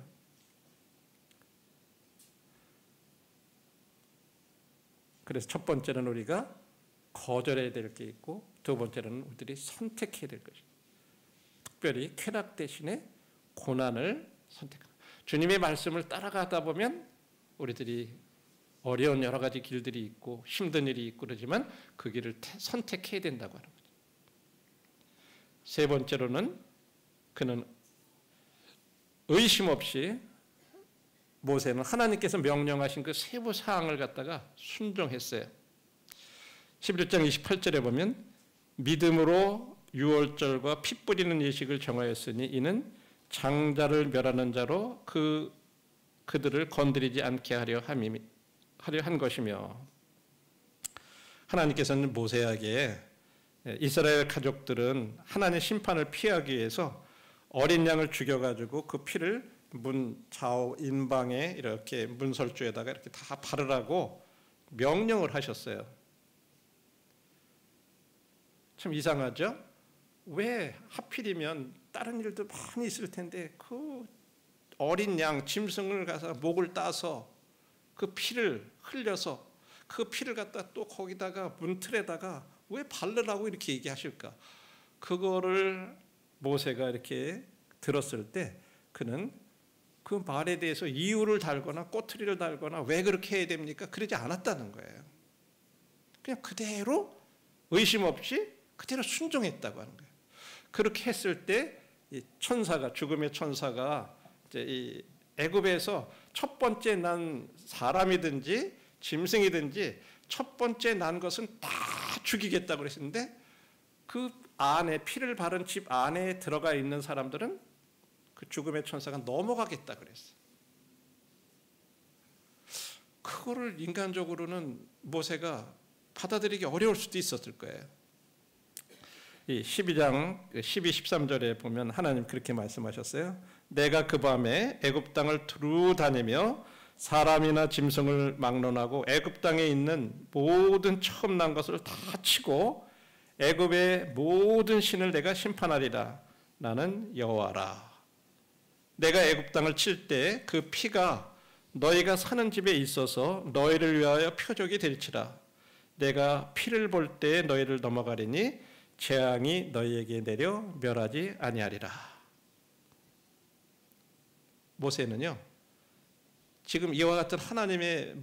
그래서 첫 번째는 우리가 거절해야 될 게 있고 두 번째는 우리들이 선택해야 될 것이죠. 특별히 쾌락 대신에 고난을 선택하는. 주님의 말씀을 따라가다 보면 우리들이 어려운 여러 가지 길들이 있고 힘든 일이 있고 그러지만 그 길을 선택해야 된다고 하는 거죠. 세 번째로는 그는 의심 없이 모세는 하나님께서 명령하신 그 세부 사항을 갖다가 순종했어요. 11장 28절에 보면 믿음으로 유월절과 피 뿌리는 예식을 정하였으니 이는 장자를 멸하는 자로 그들을 건드리지 않게 하려 한 것이며 하나님께서는 모세에게 이스라엘 가족들은 하나님의 심판을 피하기 위해서 어린 양을 죽여가지고 그 피를 문 좌우 인방에 이렇게 문설주에다가 이렇게 다 바르라고 명령을 하셨어요. 참 이상하죠? 왜 하필이면 다른 일도 많이 있을 텐데 그 어린 양 짐승을 가서 목을 따서 그 피를 흘려서 그 피를 갖다 또 거기다가 문틀에다가 왜 바르라고 이렇게 얘기하실까? 그거를 모세가 이렇게 들었을 때 그는 그 말에 대해서 이유를 달거나 꼬투리를 달거나 왜 그렇게 해야 됩니까? 그러지 않았다는 거예요. 그냥 그대로 의심 없이 그대로 순종했다고 하는 거예요. 그렇게 했을 때 이 천사가 죽음의 천사가 이제 이 애굽에서 첫 번째 난 사람이든지 짐승이든지 첫 번째 난 것은 다 죽이겠다고 그랬는데 그 안에 피를 바른 집 안에 들어가 있는 사람들은 그 죽음의 천사가 넘어가겠다 그랬어요. 그거를 인간적으로는 모세가 받아들이기 어려울 수도 있었을 거예요. 이 12장 12, 13절에 보면 하나님 그렇게 말씀하셨어요. 내가 그 밤에 애굽 땅을 두루 다니며 사람이나 짐승을 막론하고 애굽 땅에 있는 모든 처음 난 것을 다 치고 애굽의 모든 신을 내가 심판하리라. 나는 여호와라. 내가 애굽 땅을 칠 때 그 피가 너희가 사는 집에 있어서 너희를 위하여 표적이 될지라. 내가 피를 볼 때 너희를 넘어가리니 재앙이 너희에게 내려 멸하지 아니하리라. 모세는요, 지금 이와 같은 하나님의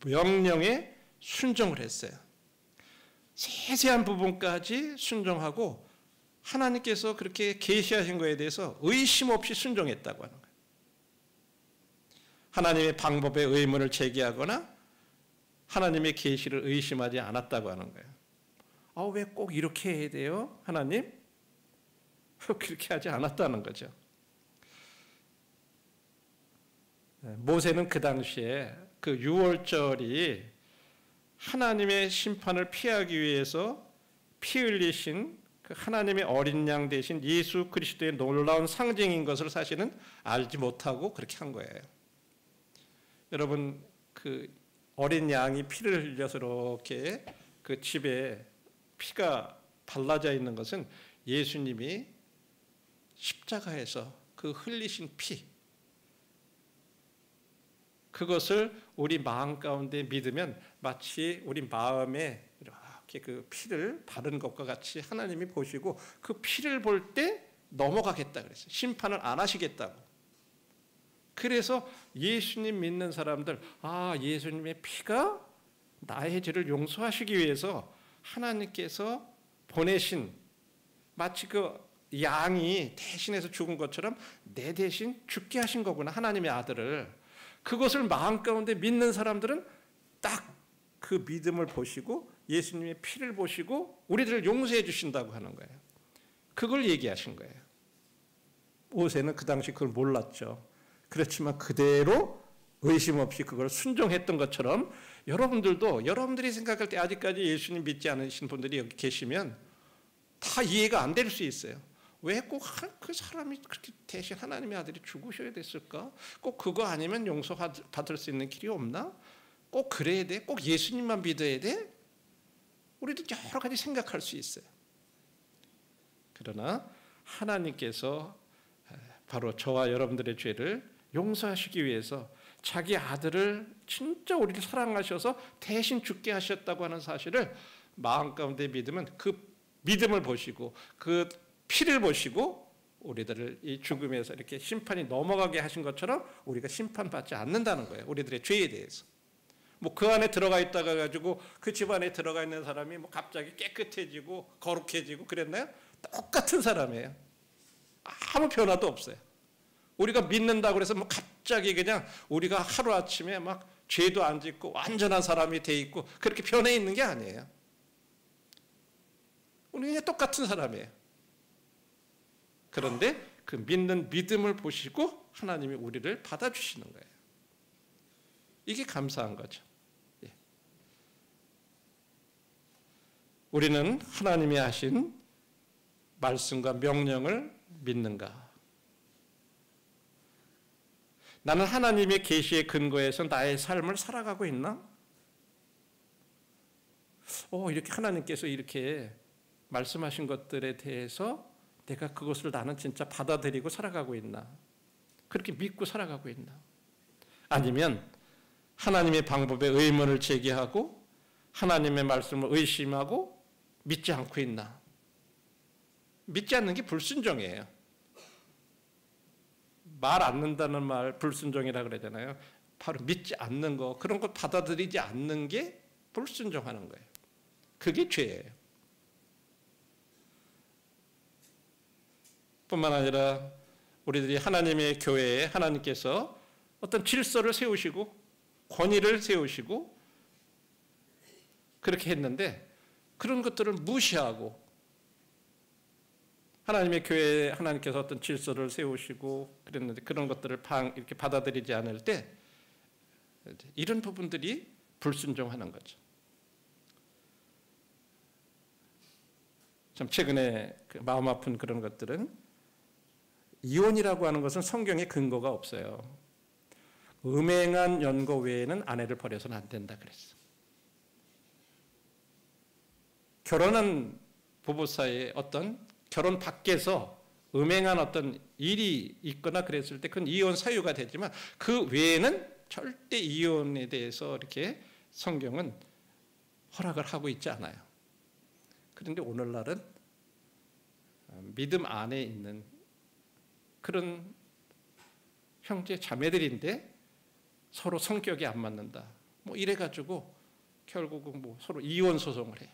명령에 순종을 했어요. 세세한 부분까지 순종하고 하나님께서 그렇게 계시하신 것에 대해서 의심 없이 순종했다고 하는 거예요. 하나님의 방법에 의문을 제기하거나 하나님의 계시를 의심하지 않았다고 하는 거예요. 왜 꼭 이렇게 해야 돼요? 하나님? 그렇게 하지 않았다는 거죠. 모세는 그 당시에 그 유월절이 하나님의 심판을 피하기 위해서 피 흘리신 그 하나님의 어린 양 대신 예수 그리스도의 놀라운 상징인 것을 사실은 알지 못하고 그렇게 한 거예요. 여러분, 그 어린 양이 피를 흘려서 이렇게 그 집에 피가 발라져 있는 것은 예수님이 십자가에서 그 흘리신 피, 그것을 우리 마음 가운데 믿으면 마치 우리 마음에 이렇게 그 피를 바른 것과 같이 하나님이 보시고 그 피를 볼 때 넘어가겠다 그랬어요. 심판을 안 하시겠다고. 그래서 예수님 믿는 사람들, 예수님의 피가 나의 죄를 용서하시기 위해서 하나님께서 보내신, 마치 그 양이 대신해서 죽은 것처럼 내 대신 죽게 하신 거구나, 하나님의 아들을. 그것을 마음 가운데 믿는 사람들은 딱 그 믿음을 보시고 예수님의 피를 보시고 우리들을 용서해 주신다고 하는 거예요. 그걸 얘기하신 거예요. 모세는 그 당시 그걸 몰랐죠. 그렇지만 그대로 의심 없이 그걸 순종했던 것처럼 여러분들도 여러분들이 생각할 때 아직까지 예수님 믿지 않으신 분들이 여기 계시면 다 이해가 안 될 수 있어요. 왜 꼭 그 사람이 그렇게 대신 하나님의 아들이 죽으셔야 됐을까? 꼭 그거 아니면 용서받을 수 있는 길이 없나? 꼭 그래야 돼? 꼭 예수님만 믿어야 돼? 우리도 여러 가지 생각할 수 있어요. 그러나 하나님께서 바로 저와 여러분들의 죄를 용서하시기 위해서 자기 아들을 진짜 우리를 사랑하셔서 대신 죽게 하셨다고 하는 사실을 마음 가운데 믿으면 그 믿음을 보시고 그 피를 보시고 우리들을 이 죽음에서 이렇게 심판이 넘어가게 하신 것처럼 우리가 심판받지 않는다는 거예요. 우리들의 죄에 대해서. 뭐 그 안에 들어가 있다가 가지고 그 집 안에 들어가 있는 사람이 뭐 갑자기 깨끗해지고 거룩해지고 그랬나요? 똑같은 사람이에요. 아무 변화도 없어요. 우리가 믿는다고 해서 뭐 갑자기 그냥 우리가 하루아침에 막 죄도 안 짓고 완전한 사람이 돼 있고 그렇게 변해 있는 게 아니에요. 우리는 그냥 똑같은 사람이에요. 그런데 그 믿는 믿음을 보시고 하나님이 우리를 받아주시는 거예요. 이게 감사한 거죠. 예. 우리는 하나님이 하신 말씀과 명령을 믿는가? 나는 하나님의 계시의 근거에서 나의 삶을 살아가고 있나? 이렇게 하나님께서 이렇게 말씀하신 것들에 대해서 내가 그것을 나는 진짜 받아들이고 살아가고 있나? 그렇게 믿고 살아가고 있나? 아니면 하나님의 방법에 의문을 제기하고 하나님의 말씀을 의심하고 믿지 않고 있나? 믿지 않는 게 불순종이에요. 말 안 듣는다는 말 불순종이라 그러잖아요. 바로 믿지 않는 거, 그런 것 받아들이지 않는 게 불순종하는 거예요. 그게 죄예요. 뿐만 아니라 우리들이 하나님의 교회에 하나님께서 어떤 질서를 세우시고 권위를 세우시고 그렇게 했는데 그런 것들을 무시하고 하나님의 교회에 하나님께서 어떤 질서를 세우시고 그랬는데 그런 것들을 이렇게 받아들이지 않을 때 이런 부분들이 불순종하는 거죠. 참 최근에 마음 아픈 그런 것들은 이혼이라고 하는 것은 성경에 근거가 없어요. 음행한 연고 외에는 아내를 버려서는 안 된다 그랬어. 결혼한 부부 사이에 어떤 결혼 밖에서 음행한 어떤 일이 있거나 그랬을 때 그건 이혼 사유가 되지만 그 외에는 절대 이혼에 대해서 이렇게 성경은 허락을 하고 있지 않아요. 그런데 오늘날은 믿음 안에 있는 그런 형제 자매들인데 서로 성격이 안 맞는다. 뭐 이래가지고 결국은 뭐 서로 이혼 소송을 해요.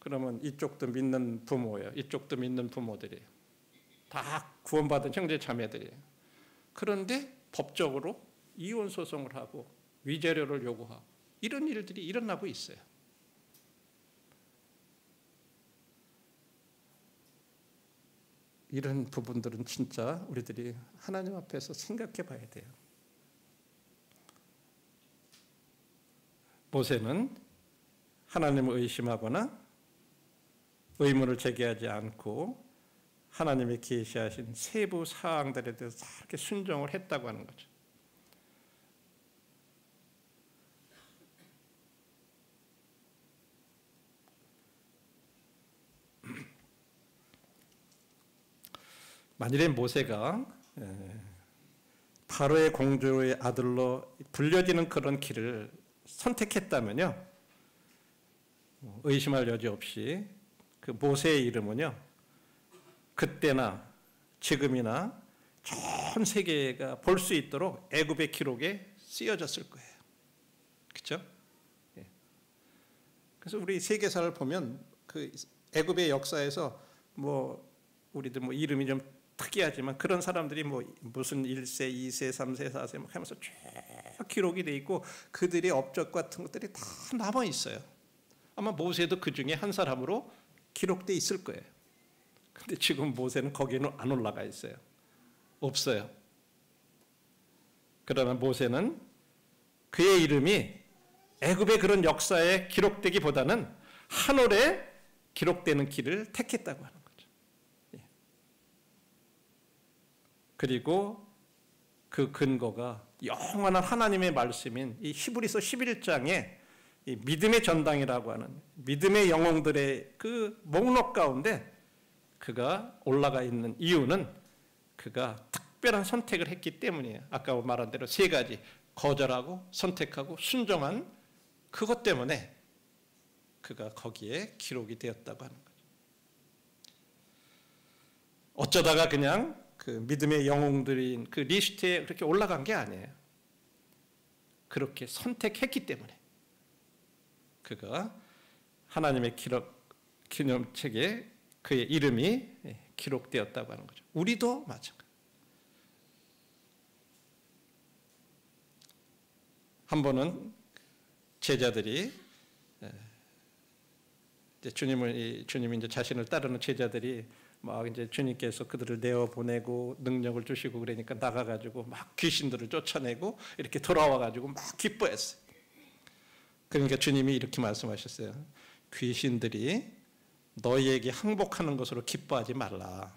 그러면 이쪽도 믿는 부모예요. 이쪽도 믿는 부모들이에요. 다 구원받은 형제 자매들이에요. 그런데 법적으로 이혼 소송을 하고 위자료를 요구하고 이런 일들이 일어나고 있어요. 이런 부분들은 진짜 우리들이 하나님 앞에서 생각해 봐야 돼요. 모세는 하나님을 의심하거나 의문을 제기하지 않고 하나님이 계시하신 세부 사항들에 대해서 이렇게 순종을 했다고 하는 거죠. 만일에 모세가 파로의 공주의 아들로 불려지는 그런 길을 선택했다면요, 의심할 여지 없이 그 모세의 이름은요, 그때나 지금이나 전 세계가 볼 수 있도록 애굽의 기록에 쓰여졌을 거예요. 그렇죠? 그래서 우리 세계사를 보면 그 애굽의 역사에서 우리들 이름이 좀 특이하지만 그런 사람들이 무슨 1세, 2세, 3세, 4세 막 하면서 쭉 기록이 돼 있고 그들의 업적 같은 것들이 다 남아 있어요. 아마 모세도 그 중에 한 사람으로 기록돼 있을 거예요. 근데 지금 모세는 거기는 안 올라가 있어요. 없어요. 그러나 모세는 그의 이름이 애굽의 그런 역사에 기록되기보다는 하늘에 기록되는 길을 택했다고 하는 거죠. 그리고 그 근거가 영원한 하나님의 말씀인 이 히브리서 11장에 이 믿음의 전당이라고 하는 믿음의 영웅들의 그 목록 가운데 그가 올라가 있는 이유는 그가 특별한 선택을 했기 때문이에요. 아까 말한 대로 세 가지 거절하고 선택하고 순종한 그것 때문에 그가 거기에 기록이 되었다고 하는 거죠. 어쩌다가 그냥 그 믿음의 영웅들인 그 리스트에 그렇게 올라간 게 아니에요. 그렇게 선택했기 때문에 그가 하나님의 기념책에 그의 이름이 기록되었다고 하는 거죠. 우리도 마찬가지. 한 번은 제자들이 주님이 이제 자신을 따르는 제자들이 막 이제 주님께서 그들을 내어 보내고 능력을 주시고 그러니까 나가가지고 막 귀신들을 쫓아내고 이렇게 돌아와가지고 막 기뻐했어요. 그러니까 주님이 이렇게 말씀하셨어요. 귀신들이 너희에게 항복하는 것으로 기뻐하지 말라.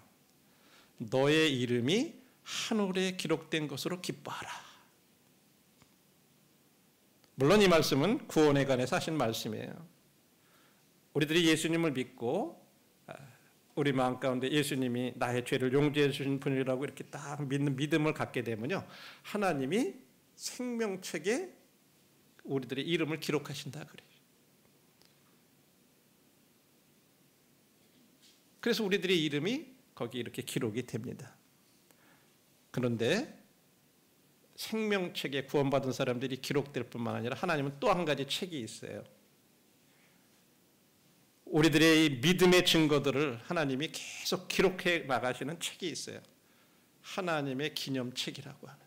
너의 이름이 하늘에 기록된 것으로 기뻐하라. 물론 이 말씀은 구원에 관해서 하신 말씀이에요. 우리들이 예수님을 믿고 우리 마음 가운데 예수님이 나의 죄를 용서해 주신 분이라고 이렇게 딱 믿는 믿음을 갖게 되면요, 하나님이 생명책에 우리들의 이름을 기록하신다 그래요. 그래서 우리들의 이름이 거기 이렇게 기록이 됩니다. 그런데 생명책에 구원받은 사람들이 기록될 뿐만 아니라 하나님은 또 한 가지 책이 있어요. 우리들의 믿음의 증거들을 하나님이 계속 기록해 나가시는 책이 있어요. 하나님의 기념책이라고 하는.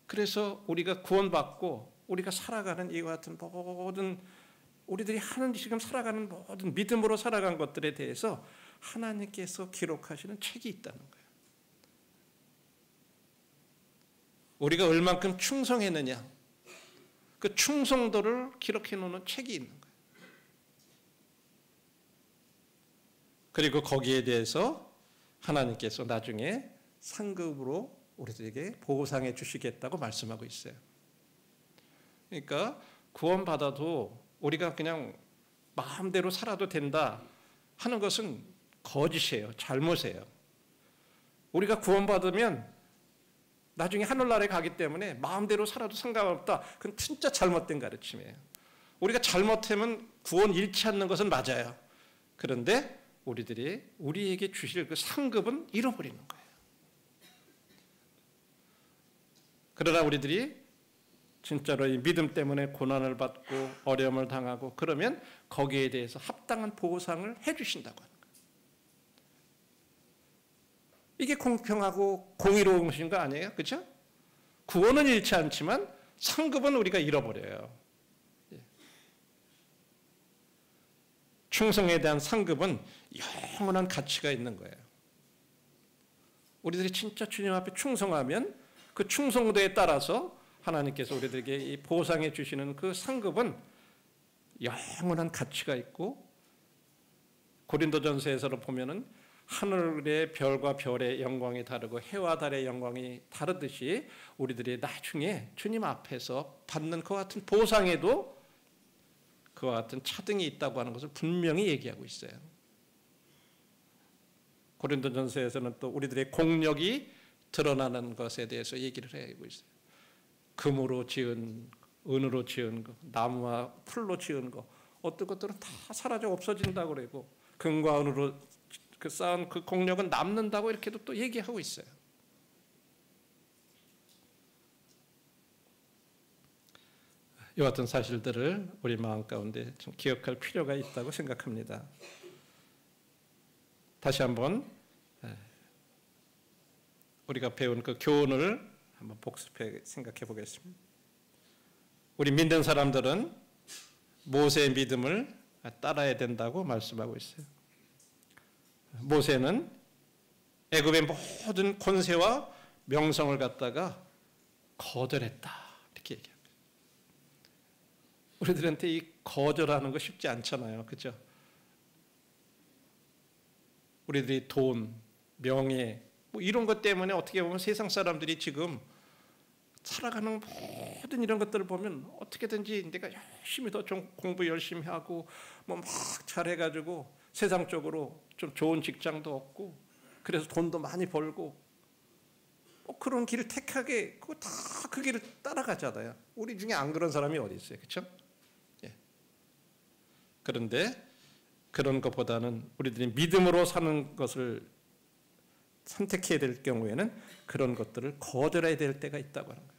그래서 우리가 구원받고 우리가 살아가는 이와 같은 모든 우리들이 지금 살아가는 모든 믿음으로 살아간 것들에 대해서 하나님께서 기록하시는 책이 있다는 거예요. 우리가 얼만큼 충성했느냐, 그 충성도를 기록해 놓는 책이 있는 거예요. 그리고 거기에 대해서 하나님께서 나중에 상급으로 우리들에게 보상해 주시겠다고 말씀하고 있어요. 그러니까 구원받아도 우리가 그냥 마음대로 살아도 된다 하는 것은 거짓이에요. 잘못이에요. 우리가 구원받으면 나중에 하늘나라에 가기 때문에 마음대로 살아도 상관없다. 그건 진짜 잘못된 가르침이에요. 우리가 잘못하면 구원 잃지 않는 것은 맞아요. 그런데 우리에게 주실 그 상급은 잃어버리는 거예요. 그러나 우리들이 진짜로 이 믿음 때문에 고난을 받고 어려움을 당하고 그러면 거기에 대해서 합당한 보상을 해주신다고 하는 거예요. 이게 공평하고 공의로운 것인 거 아니에요? 그렇죠? 구원은 잃지 않지만 상급은 우리가 잃어버려요. 충성에 대한 상급은 영원한 가치가 있는 거예요. 우리들이 진짜 주님 앞에 충성하면 그 충성도에 따라서 하나님께서 우리들에게 이 보상해 주시는 그 상급은 영원한 가치가 있고, 고린도전서에서 보면은 하늘의 별과 별의 영광이 다르고 해와 달의 영광이 다르듯이 우리들이 나중에 주님 앞에서 받는 그와 같은 보상에도 그와 같은 차등이 있다고 하는 것을 분명히 얘기하고 있어요. 고린도전서에서는 또 우리들의 공력이 드러나는 것에 대해서 얘기를 하고 있어요. 금으로 지은, 은으로 지은 거, 나무와 풀로 지은 거, 어떤 것들은 다 사라져 없어진다고 그러고, 금과 은으로 쌓은 그 공력은 남는다고 이렇게도 또 얘기하고 있어요. 이와 같은 사실들을 우리 마음 가운데 좀 기억할 필요가 있다고 생각합니다. 다시 한번 우리가 배운 그 교훈을 한번 복습해 생각해 보겠습니다. 우리 믿는 사람들은 모세의 믿음을 따라야 된다고 말씀하고 있어요. 모세는 애굽의 모든 권세와 명성을 갖다가 거절했다, 이렇게 얘기합니다. 우리들한테 이 거절하는 거 쉽지 않잖아요, 그렇죠? 우리들이 돈, 명예, 뭐 이런 것 때문에 어떻게 보면 세상 사람들이 지금 살아가는 모든 이런 것들을 보면 어떻게든지 내가 열심히 더 좀 공부 열심히 하고 뭐 막 잘해가지고 세상적으로 좀 좋은 직장도 얻고 그래서 돈도 많이 벌고 그런 길을 택하게 그거 다 그 길을 따라가잖아요. 우리 중에 안 그런 사람이 어디 있어요, 그렇죠? 예. 그런데 그런 것보다는 우리들이 믿음으로 사는 것을 선택해야 될 경우에는 그런 것들을 거절해야 될 때가 있다고 하는 거예요.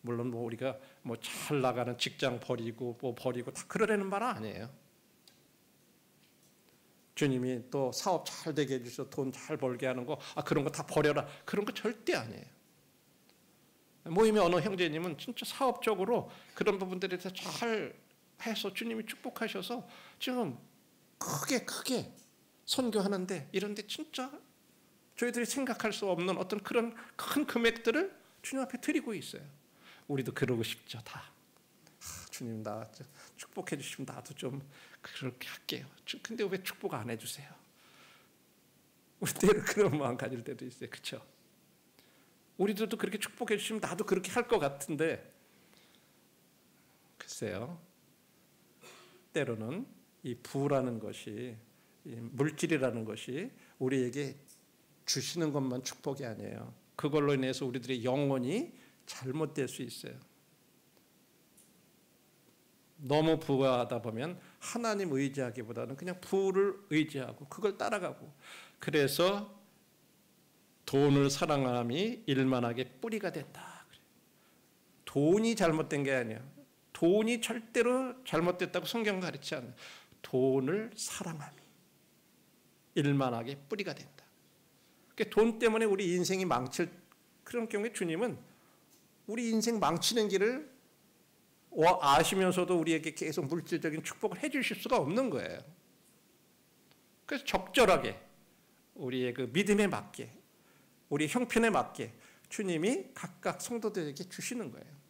물론 뭐 우리가 뭐 잘 나가는 직장 버리고 뭐 버리고 다 그러려는 말은 아니에요. 주님이 또 사업 잘 되게 해주셔서 돈 잘 벌게 하는 거, 그런 거 다 버려라, 그런 거 절대 아니에요. 모임의 어느 형제님은 진짜 사업적으로 그런 부분들에 대해서 잘 해서 주님이 축복하셔서 지금 크게 선교하는데, 이런데 진짜 저희들이 생각할 수 없는 어떤 그런 큰 금액들을 주님 앞에 드리고 있어요. 우리도 그러고 싶죠, 다. 주님 나 축복해 주시면 나도 좀 그렇게 할게요. 근데 왜 축복 안 해주세요? 우리 때로 그런 마음 가질 때도 있어요, 그렇죠? 우리들도 그렇게 축복해 주시면 나도 그렇게 할 것 같은데, 글쎄요, 때로는 이 부라는 것이, 이 물질이라는 것이 우리에게 주시는 것만 축복이 아니에요. 그걸로 인해서 우리들의 영혼이 잘못될 수 있어요. 너무 부하다 보면 하나님 의지하기보다는 그냥 부를 의지하고 그걸 따라가고, 그래서 돈을 사랑함이 일만하게 뿌리가 된다. 돈이 잘못된 게 아니야. 돈이 절대로 잘못됐다고 성경 가르치지 않아요. 돈을 사랑함이 일만하게 뿌리가 된다. 그러니까 돈 때문에 우리 인생이 망칠 그런 경우에 주님은 우리 인생 망치는 길을 아시면서도 우리에게 계속 물질적인 축복을 해주실 수가 없는 거예요. 그래서 적절하게 우리의 그 믿음에 맞게, 우리 형편에 맞게 주님이 각각 성도들에게 주시는 거예요.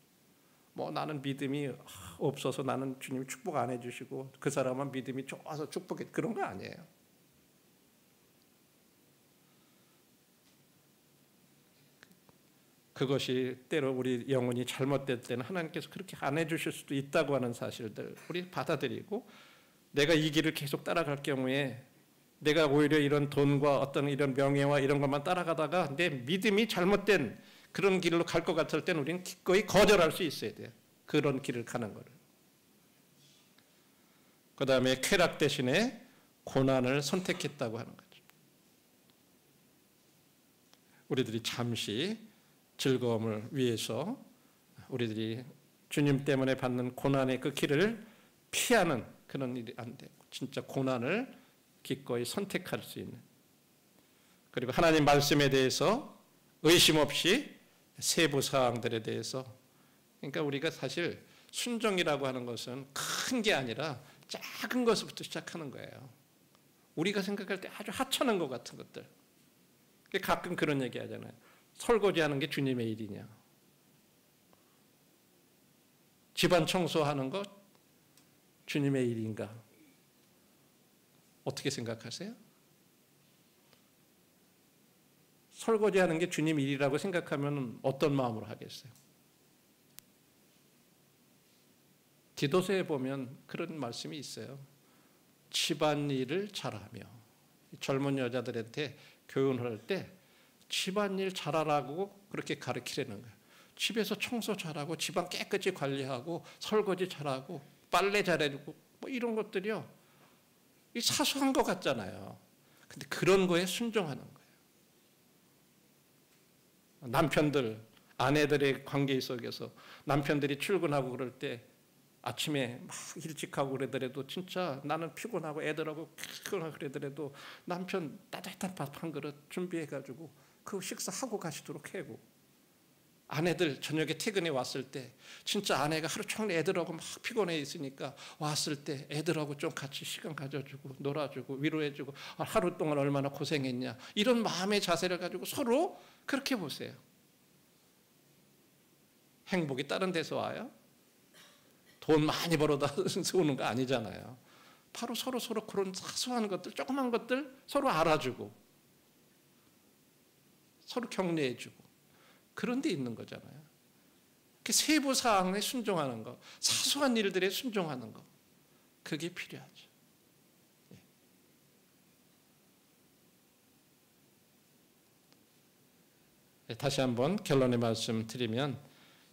뭐 나는 믿음이 없어서 나는 주님이 축복 안 해주시고 그 사람은 믿음이 좋아서 축복해, 그런 거 아니에요. 그것이 때로 우리 영혼이 잘못될 때는 하나님께서 그렇게 안 해주실 수도 있다고 하는 사실들 우리 받아들이고, 내가 이 길을 계속 따라갈 경우에 내가 오히려 이런 돈과 어떤 이런 명예와 이런 것만 따라가다가 내 믿음이 잘못된 그런 길로 갈 것 같을 때는 우리는 기꺼이 거절할 수 있어야 돼요. 그런 길을 가는 거를. 그 다음에 쾌락 대신에 고난을 선택했다고 하는 거죠. 우리들이 잠시 즐거움을 위해서 우리들이 주님 때문에 받는 고난의 그 길을 피하는 그런 일이 안 되고, 진짜 고난을 기꺼이 선택할 수 있는, 그리고 하나님 말씀에 대해서 의심 없이 세부 사항들에 대해서, 그러니까 우리가 사실 순종이라고 하는 것은 큰 게 아니라 작은 것부터 시작하는 거예요. 우리가 생각할 때 아주 하찮은 것 같은 것들. 가끔 그런 얘기 하잖아요. 설거지하는 게 주님의 일이냐. 집안 청소하는 것 주님의 일인가. 어떻게 생각하세요? 설거지하는 게 주님 일이라고 생각하면 어떤 마음으로 하겠어요? 디도서에 보면 그런 말씀이 있어요. 집안일을 잘하며, 젊은 여자들한테 교훈을 할 때 집안일 잘하라고 그렇게 가르치려는 거예요. 집에서 청소 잘하고 집안 깨끗이 관리하고 설거지 잘하고 빨래 잘해주고 뭐 이런 것들이요, 이 사소한 것 같잖아요. 근데 그런 거에 순종하는 거예요. 남편들, 아내들의 관계 속에서 남편들이 출근하고 그럴 때 아침에 막 일찍 하고 그러더라도 진짜 나는 피곤하고 애들하고 피곤하고 그러더라도 남편 따뜻한 밥 한 그릇 준비해가지고 그 식사하고 가시도록 하고, 아내들 저녁에 퇴근해 왔을 때 진짜 아내가 하루 종일 애들하고 막 피곤해 있으니까 왔을 때 애들하고 좀 같이 시간 가져주고 놀아주고 위로해주고, 하루 동안 얼마나 고생했냐, 이런 마음의 자세를 가지고 서로 그렇게 보세요. 행복이 다른 데서 와요? 돈 많이 벌어다 오는 거 아니잖아요. 바로 서로 그런 사소한 것들, 조그만 것들 서로 알아주고 서로 격려해주고 그런 데 있는 거잖아요. 세부 사항에 순종하는 거, 사소한 일들에 순종하는 거, 그게 필요하죠. 다시 한번 결론의 말씀 드리면,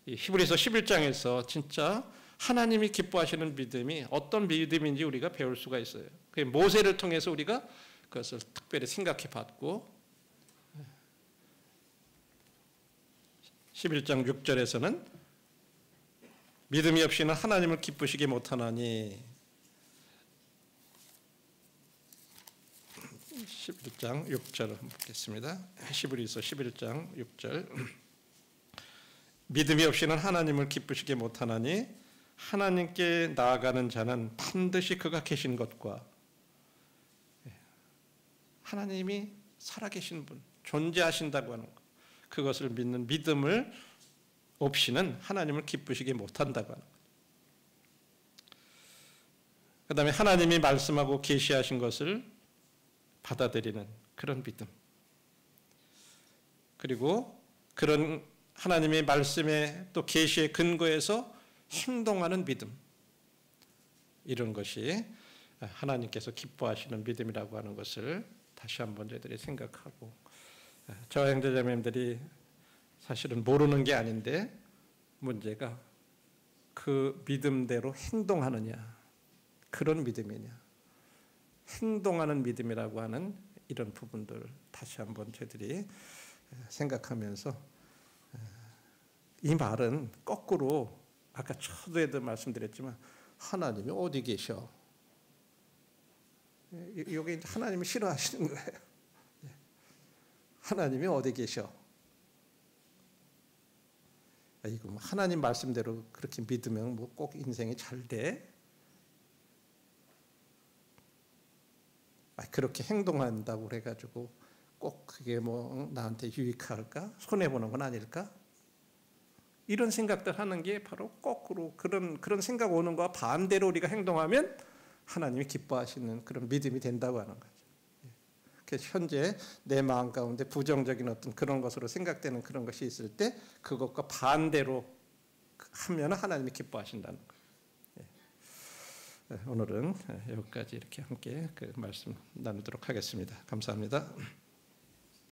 히브리서 11장에서 진짜 하나님이 기뻐하시는 믿음이 어떤 믿음인지 우리가 배울 수가 있어요. 모세를 통해서 우리가 그것을 특별히 생각해 봤고, 11장 6절에서는 믿음이 없이는 하나님을 기쁘시게 못하나니, 11장 6절 한번 보겠습니다. 히브리서 11장 6절. 믿음이 없이는 하나님을 기쁘시게 못하나니 하나님께 나아가는 자는 반드시 그가 계신 것과, 하나님이 살아계신 분, 존재하신다고 하는 것, 그것을 믿는 믿음을 없이는 하나님을 기쁘시게 못한다고 하는 것. 그 다음에 하나님이 말씀하고 계시하신 것을 받아들이는 그런 믿음, 그리고 그런 하나님의 말씀에 또 계시의 근거에서 행동하는 믿음, 이런 것이 하나님께서 기뻐하시는 믿음이라고 하는 것을 다시 한번 저희들이 생각하고, 저와 형제자매님들이 사실은 모르는 게 아닌데 문제가 그 믿음대로 행동하느냐, 그런 믿음이냐, 행동하는 믿음이라고 하는 이런 부분들 다시 한번 저희들이 생각하면서, 이 말은 거꾸로 아까 초도에도 말씀드렸지만 하나님이 어디 계셔? 여기 하나님이 싫어하시는 거예요. 하나님이 어디 계셔? 이거 하나님 말씀대로 그렇게 믿으면 뭐 꼭 인생이 잘 돼? 그렇게 행동한다고 그래가지고 꼭 그게 뭐 나한테 유익할까? 손해보는 건 아닐까? 이런 생각들 하는 게 바로 거꾸로 그런 생각 오는 거와 반대로 우리가 행동하면 하나님이 기뻐하시는 그런 믿음이 된다고 하는 거죠. 그래서 현재 내 마음 가운데 부정적인 어떤 그런 것으로 생각되는 그런 것이 있을 때 그것과 반대로 하면 하나님이 기뻐하신다는 거예요. 오늘은 여기까지 이렇게 함께 그 말씀 나누도록 하겠습니다. 감사합니다.